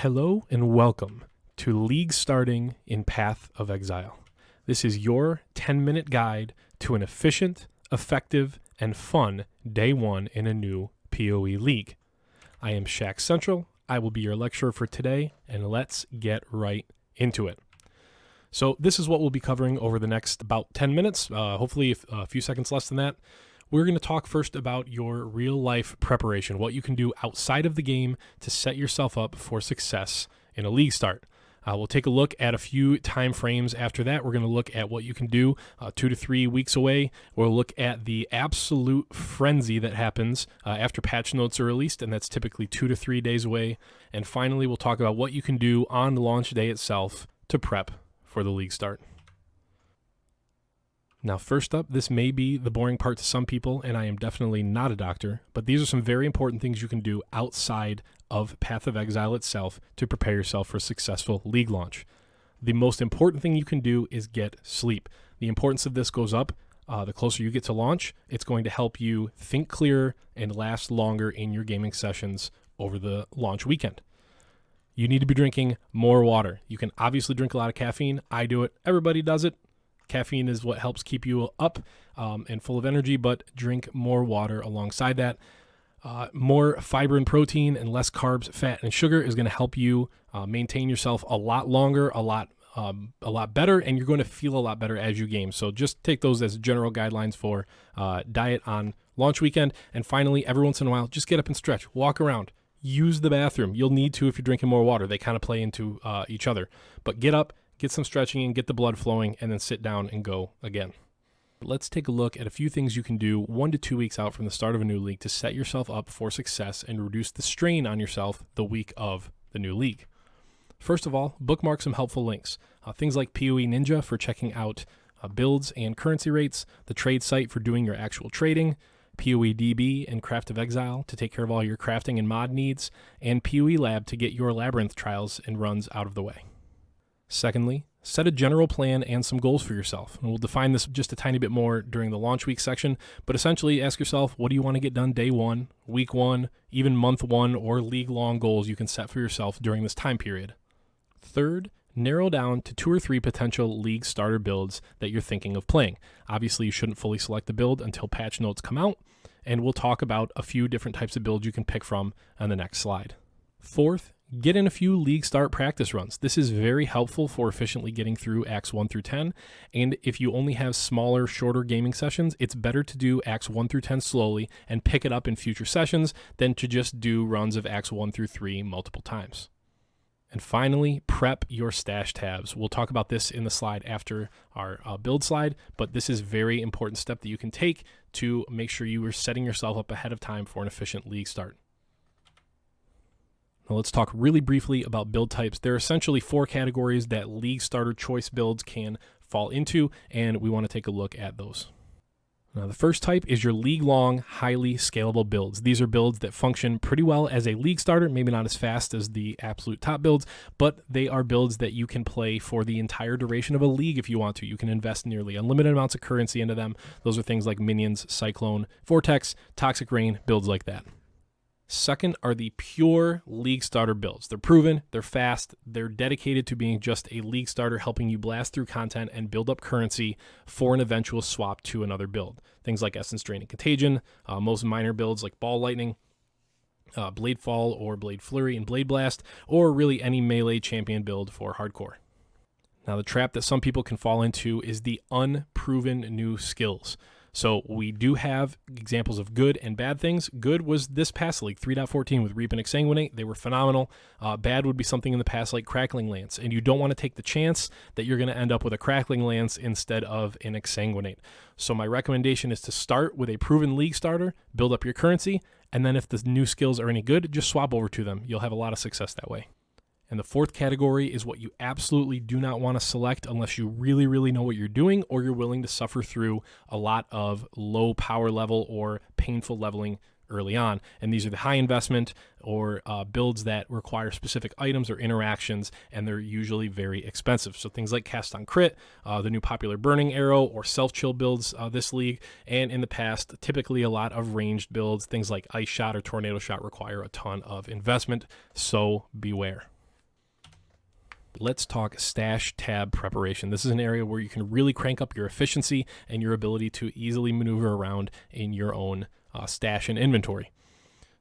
Hello and welcome to League Starting in Path of Exile. This is your 10-minute guide to an efficient, effective, and fun day one in a new PoE league. I am Shaq Central. I will be your lecturer for today, and let's get right into it. So this is what we'll be covering over the next about 10 minutes, hopefully a few seconds less than that. We're going to talk first about your real-life preparation, what you can do outside of the game to set yourself up for success in a league start. We'll take a look at a few time frames after that. We're going to look at what you can do 2 to 3 weeks away. We'll look at the absolute frenzy that happens after patch notes are released, and that's typically 2 to 3 days away. And finally, we'll talk about what you can do on launch day itself to prep for the league start. Now, first up, this may be the boring part to some people, and I am definitely not a doctor, but these are some very important things you can do outside of Path of Exile itself to prepare yourself for a successful league launch. The most important thing you can do is get sleep. The importance of this goes up the closer you get to launch. It's going to help you think clearer and last longer in your gaming sessions over the launch weekend. You need to be drinking more water. You can obviously drink a lot of caffeine. I do it. Everybody does it. Caffeine is what helps keep you up and full of energy, but drink more water alongside that. More fiber and protein and less carbs, fat, and sugar is going to help you maintain yourself a lot longer, a lot better, and you're going to feel a lot better as you game. So just take those as general guidelines for diet on launch weekend. And finally, every once in a while, just get up and stretch, walk around, use the bathroom. You'll need to if you're drinking more water. They kind of play into each other. But get up, get some stretching in, get the blood flowing, and then sit down and go again. Let's take a look at a few things you can do 1 to 2 weeks out from the start of a new league to set yourself up for success and reduce the strain on yourself the week of the new league. First of all, bookmark some helpful links. Things like PoE Ninja for checking out builds and currency rates, the trade site for doing your actual trading, PoE DB and Craft of Exile to take care of all your crafting and mod needs, and PoE Lab to get your labyrinth trials and runs out of the way. Secondly, set a general plan and some goals for yourself. And we'll define this just a tiny bit more during the launch week section, but essentially ask yourself, what do you want to get done day one, week one, even month one, or league-long goals you can set for yourself during this time period. Third, narrow down to 2 or 3 potential league starter builds that you're thinking of playing. Obviously, you shouldn't fully select the build until patch notes come out, and we'll talk about a few different types of builds you can pick from on the next slide. Fourth, get in a few league start practice runs. This is very helpful for efficiently getting through Acts 1 through 10. And if you only have smaller, shorter gaming sessions, it's better to do Acts 1 through 10 slowly and pick it up in future sessions than to just do runs of Acts 1 through 3 multiple times. And finally, prep your stash tabs. We'll talk about this in the slide after our build slide, but this is a very important step that you can take to make sure you are setting yourself up ahead of time for an efficient league start. Now let's talk really briefly about build types. There are essentially 4 categories that league starter choice builds can fall into, and we want to take a look at those. Now, the first type is your league-long, highly scalable builds. These are builds that function pretty well as a league starter, maybe not as fast as the absolute top builds, but they are builds that you can play for the entire duration of a league if you want to. You can invest nearly unlimited amounts of currency into them. Those are things like Minions, Cyclone, Vortex, Toxic Rain, builds like that. Second are the pure league starter builds. They're proven, they're fast, they're dedicated to being just a league starter, helping you blast through content and build up currency for an eventual swap to another build. Things like Essence Drain and Contagion, most minor builds like Ball Lightning, Blade Fall or Blade Flurry and Blade Blast, or really any melee champion build for hardcore. Now, the trap that some people can fall into is the unproven new skills. So we do have examples of good and bad things. Good was this past league, 3.14 with Reap and Exsanguinate. They were phenomenal. Bad would be something in the past like Crackling Lance, and you don't want to take the chance that you're going to end up with a Crackling Lance instead of an Exsanguinate. So my recommendation is to start with a proven league starter, build up your currency, and then if the new skills are any good, just swap over to them. You'll have a lot of success that way. And the fourth category is what you absolutely do not want to select unless you really, really know what you're doing or you're willing to suffer through a lot of low power level or painful leveling early on. And these are the high investment or builds that require specific items or interactions, and they're usually very expensive. So things like Cast on Crit, the new popular Burning Arrow, or Self-Chill builds this league, and in the past, typically a lot of ranged builds, things like Ice Shot or Tornado Shot require a ton of investment, so beware. let's talk stash tab preparation. This is an area where you can really crank up your efficiency and your ability to easily maneuver around in your own stash and inventory.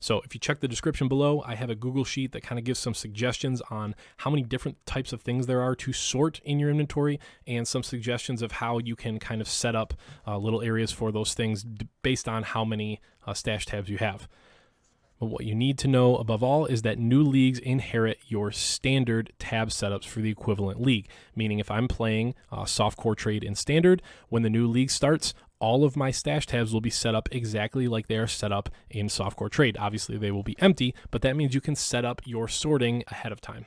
So if you check the description below, I have a Google Sheet that kind of gives some suggestions on how many different types of things there are to sort in your inventory, and some suggestions of how you can kind of set up little areas for those things based on how many stash tabs you have. But what you need to know above all is that new leagues inherit your standard tab setups for the equivalent league. Meaning if I'm playing softcore trade in standard, when the new league starts, all of my stash tabs will be set up exactly like they are set up in softcore trade. Obviously they will be empty, but that means you can set up your sorting ahead of time.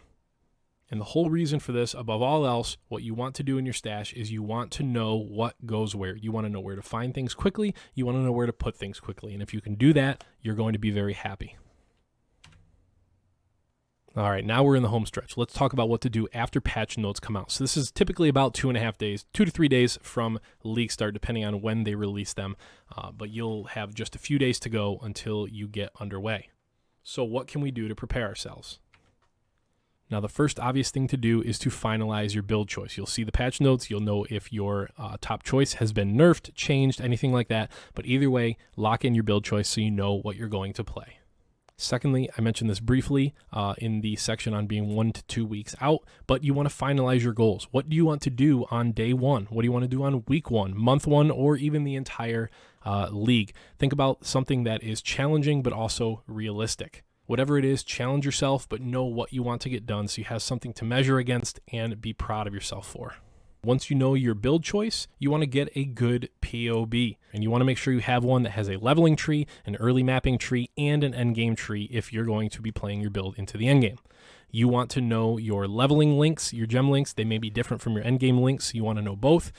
And the whole reason for this, above all else, what you want to do in your stash is you want to know what goes where. You want to know where to find things quickly. You want to know where to put things quickly. And if you can do that, you're going to be very happy. All right, now we're in the home stretch. Let's talk about what to do after patch notes come out. So this is typically about 2.5 days, 2 to 3 days from league start, depending on when they release them. But you'll have just a few days to go until you get underway. So what can we do to prepare ourselves? Now, the first obvious thing to do is to finalize your build choice. You'll see the patch notes. You'll know if your top choice has been nerfed, changed, anything like that. But either way, lock in your build choice so you know what you're going to play. Secondly, I mentioned this briefly in the section on being 1 to 2 weeks out, but you want to finalize your goals. What do you want to do on day 1? What do you want to do on week 1, month 1, or even the entire league? Think about something that is challenging but also realistic. Whatever it is, challenge yourself, but know what you want to get done so you have something to measure against and be proud of yourself for. Once you know your build choice, you want to get a good POB, and you want to make sure you have one that has a leveling tree, an early mapping tree, and an endgame tree if you're going to be playing your build into the endgame. You want to know your leveling links, your gem links. They may be different from your endgame links. You want to know both.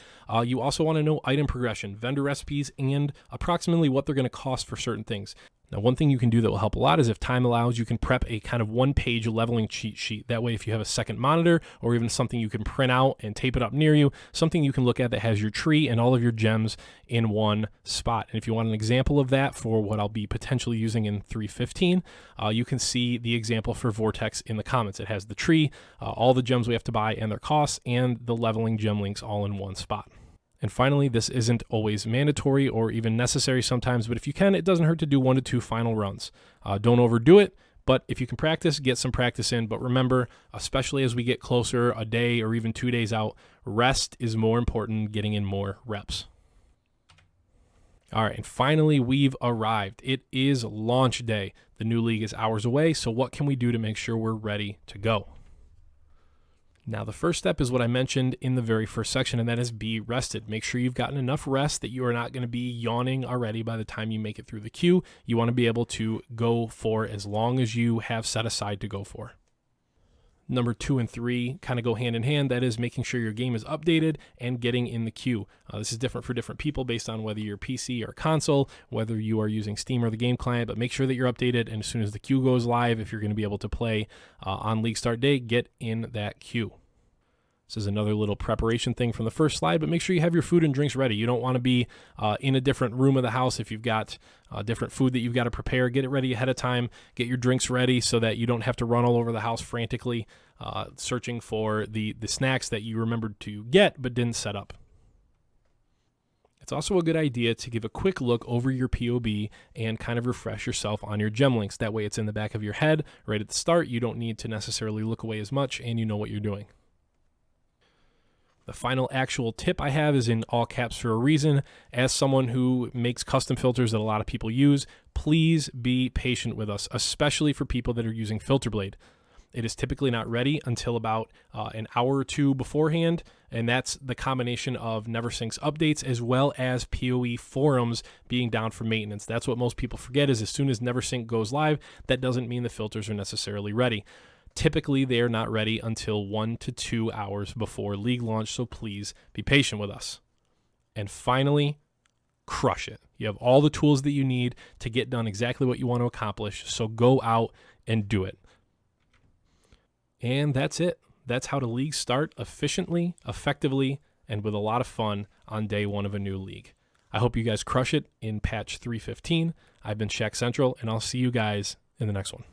You also want to know item progression, vendor recipes, and approximately what they're going to cost for certain things. Now, one thing you can do that will help a lot is if time allows, you can prep a kind of one-page leveling cheat sheet. That way, if you have a second monitor or even something you can print out and tape it up near you, something you can look at that has your tree and all of your gems in one spot. And if you want an example of that for what I'll be potentially using in 3.15, you can see the example for Vortex in the comments. It has the tree, all the gems we have to buy and their costs, and the leveling gem links all in one spot. And finally, this isn't always mandatory or even necessary sometimes, but if you can, it doesn't hurt to do 1 to 2 final runs. Don't overdo it, but if you can practice, get some practice in. But remember, especially as we get closer, a day or even 2 days out, rest is more important than getting in more reps. All right, and finally, we've arrived. It is launch day. The new league is hours away, so what can we do to make sure we're ready to go? Now, the first step is what I mentioned in the very first section, and that is be rested. Make sure you've gotten enough rest that you are not going to be yawning already by the time you make it through the queue. You want to be able to go for as long as you have set aside to go for. Number 2 and 3 kind of go hand in hand. That is making sure your game is updated and getting in the queue. This is different for different people based on whether you're PC or console, whether you are using Steam or the game client, but make sure that you're updated. And as soon as the queue goes live, if you're going to be able to play on league start day, get in that queue. This is another little preparation thing from the first slide, but make sure you have your food and drinks ready. You don't want to be in a different room of the house if you've got different food that you've got to prepare. Get it ready ahead of time. Get your drinks ready so that you don't have to run all over the house frantically searching for the snacks that you remembered to get but didn't set up. It's also a good idea to give a quick look over your POB and kind of refresh yourself on your gem links. That way it's in the back of your head right at the start. You don't need to necessarily look away as much, and you know what you're doing. The final actual tip I have is in all caps for a reason. As someone who makes custom filters that a lot of people use, please be patient with us, especially for people that are using FilterBlade. It is typically not ready until about an hour or two beforehand, and that's the combination of NeverSync's updates as well as PoE forums being down for maintenance. That's what most people forget, is as soon as NeverSync goes live, that doesn't mean the filters are necessarily ready. Typically, they are not ready until 1 to 2 hours before league launch, so please be patient with us. And finally, crush it. You have all the tools that you need to get done exactly what you want to accomplish, so go out and do it. And that's it. That's how to league start efficiently, effectively, and with a lot of fun on day 1 of a new league. I hope you guys crush it in patch 3.15. I've been Shaq Central, and I'll see you guys in the next one.